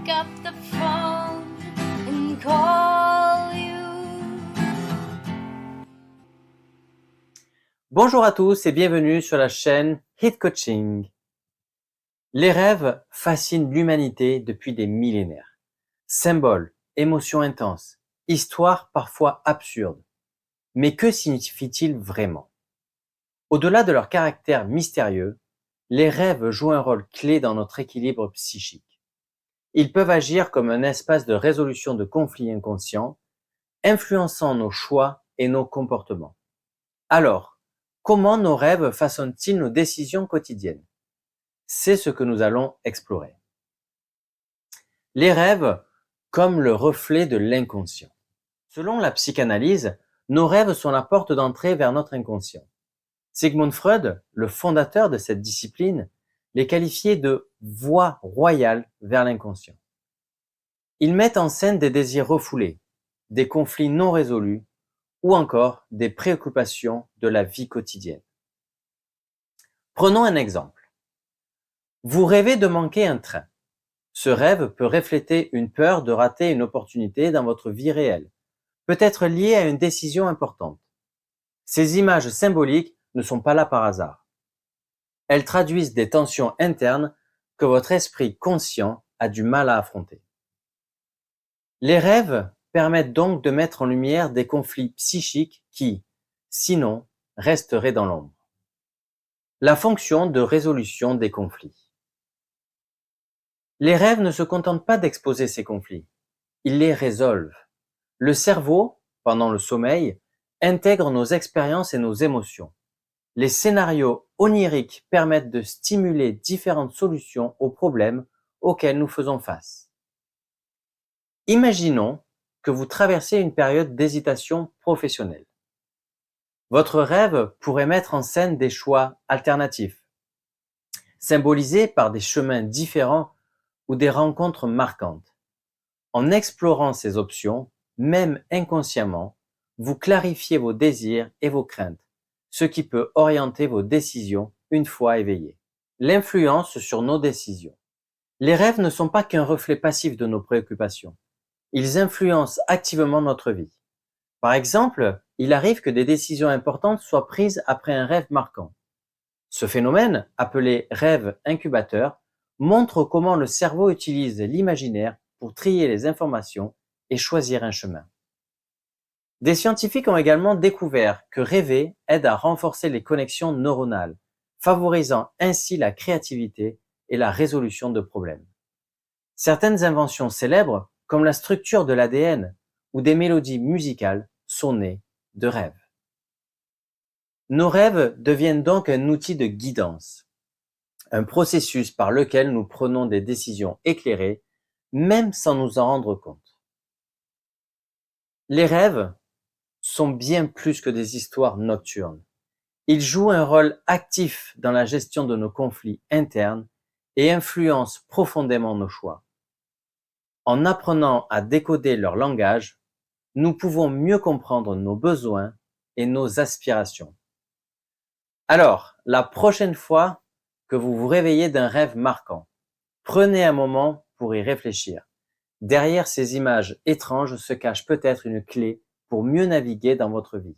pick up the phone and call you. Bonjour à tous et bienvenue sur la chaîne Hit Coaching. Les rêves fascinent l'humanité depuis des millénaires. Symboles, émotions intenses, histoires parfois absurdes. Mais que signifient-ils vraiment? Au-delà de leur caractère mystérieux, les rêves jouent un rôle clé dans notre équilibre psychique. Ils peuvent agir comme un espace de résolution de conflits inconscients, influençant nos choix et nos comportements. Alors, comment nos rêves façonnent-ils nos décisions quotidiennes? C'est ce que nous allons explorer. Les rêves comme le reflet de l'inconscient. Selon la psychanalyse, nos rêves sont la porte d'entrée vers notre inconscient. Sigmund Freud, le fondateur de cette discipline, les qualifiait de voie royale vers l'inconscient. Ils mettent en scène des désirs refoulés, des conflits non résolus ou encore des préoccupations de la vie quotidienne. Prenons un exemple. Vous rêvez de manquer un train. Ce rêve peut refléter une peur de rater une opportunité dans votre vie réelle, peut-être liée à une décision importante. Ces images symboliques ne sont pas là par hasard. Elles traduisent des tensions internes que votre esprit conscient a du mal à affronter. Les rêves permettent donc de mettre en lumière des conflits psychiques qui, sinon, resteraient dans l'ombre. La fonction de résolution des conflits. Les rêves ne se contentent pas d'exposer ces conflits, ils les résolvent. Le cerveau, pendant le sommeil, intègre nos expériences et nos émotions. Les scénarios oniriques permettent de stimuler différentes solutions aux problèmes auxquels nous faisons face. Imaginons que vous traversez une période d'hésitation professionnelle. Votre rêve pourrait mettre en scène des choix alternatifs, symbolisés par des chemins différents ou des rencontres marquantes. En explorant ces options, même inconsciemment, vous clarifiez vos désirs et vos craintes, ce qui peut orienter vos décisions une fois éveillées. L'influence sur nos décisions. Les rêves ne sont pas qu'un reflet passif de nos préoccupations. Ils influencent activement notre vie. Par exemple, il arrive que des décisions importantes soient prises après un rêve marquant. Ce phénomène, appelé rêve incubateur, montre comment le cerveau utilise l'imaginaire pour trier les informations et choisir un chemin. Des scientifiques ont également découvert que rêver aide à renforcer les connexions neuronales, favorisant ainsi la créativité et la résolution de problèmes. Certaines inventions célèbres, comme la structure de l'ADN ou des mélodies musicales, sont nées de rêves. Nos rêves deviennent donc un outil de guidance, un processus par lequel nous prenons des décisions éclairées, même sans nous en rendre compte. Les rêves sont bien plus que des histoires nocturnes. Ils jouent un rôle actif dans la gestion de nos conflits internes et influencent profondément nos choix. En apprenant à décoder leur langage, nous pouvons mieux comprendre nos besoins et nos aspirations. Alors, la prochaine fois que vous vous réveillez d'un rêve marquant, prenez un moment pour y réfléchir. Derrière ces images étranges se cache peut-être une clé pour mieux naviguer dans votre vie.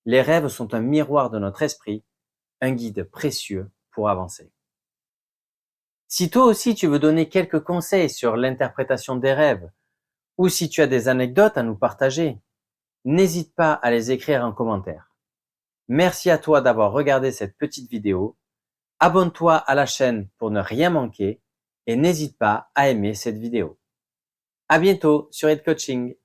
Les rêves sont un miroir de notre esprit, un guide précieux pour avancer. Si toi aussi tu veux donner quelques conseils sur l'interprétation des rêves, ou si tu as des anecdotes à nous partager, n'hésite pas à les écrire en commentaire. Merci à toi d'avoir regardé cette petite vidéo. Abonne-toi à la chaîne pour ne rien manquer et n'hésite pas à aimer cette vidéo. À bientôt sur Hit Coaching.